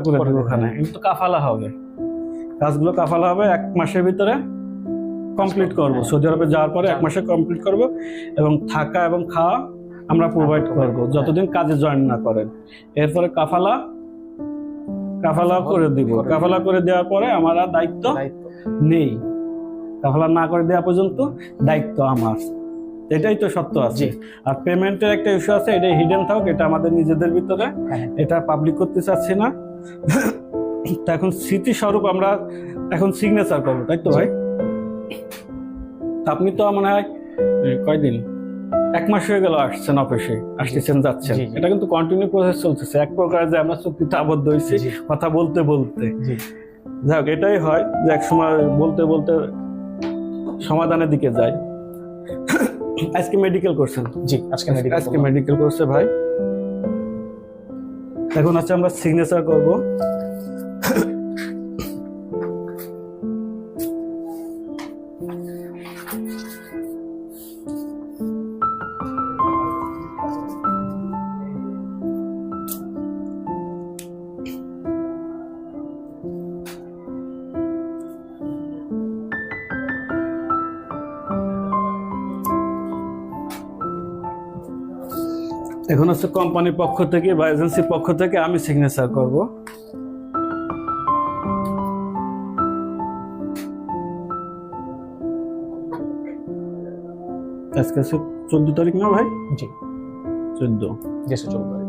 করে দেবো ওখানে, কিন্তু কাফালা হবে, কাজগুলো কাফালা হবে 1 মাসের ভিতরে কমপ্লিট করব। সৌদি আরবে যাওয়ার পরে 1 মাসে কমপ্লিট করব, এবং থাকা এবং খাওয়া আমরা প্রোভাইড করব যতদিন কাজে জয়েন না করেন। এরপরে কাফালা করে দিব। কাফালা করে দেওয়ার পরে আমার আর দায়িত্ব নেই, কাফালা না করে দেওয়া পর্যন্ত দায়িত্ব আমার। এটাই তো সত্য আছে। আর পেমেন্টের একটা ইস্যু আছে, এটা হিডেন থাক, এটা আমাদের নিজেদের ভিতরে, এটা পাবলিক করতে চাচ্ছি না। তা এখন স্মৃতিস্বরূপ আমরা এখন সিগনেচার করবো, তাই তো ভাই? আপনি তো মনে হয় কয়দিন, 1 মাস হয়ে গেল আসছেন অফিসে, আসতেছেন যাচ্ছেন, এটা কিন্তু কন্টিনিউ প্রসেস চলতেছে। এক প্রকার যে আমরা চুক্তিতে আবদ্ধ হয়েছি কথা বলতে বলতে। যাক, এটাই হয় যে এক সময় বলতে বলতে সমাধানের দিকে যায়। আজকে মেডিকেল করছেন? জি, আজকে মেডিকেল করছে ভাই। এখন আছে আমরা সিগনেচার করব। এখন হচ্ছে কোম্পানির পক্ষ থেকে বা এজেন্সির পক্ষ থেকে আমি সিগনেচার করব। আজকে 14 তারিখ না ভাই? জি, 14। জি 14।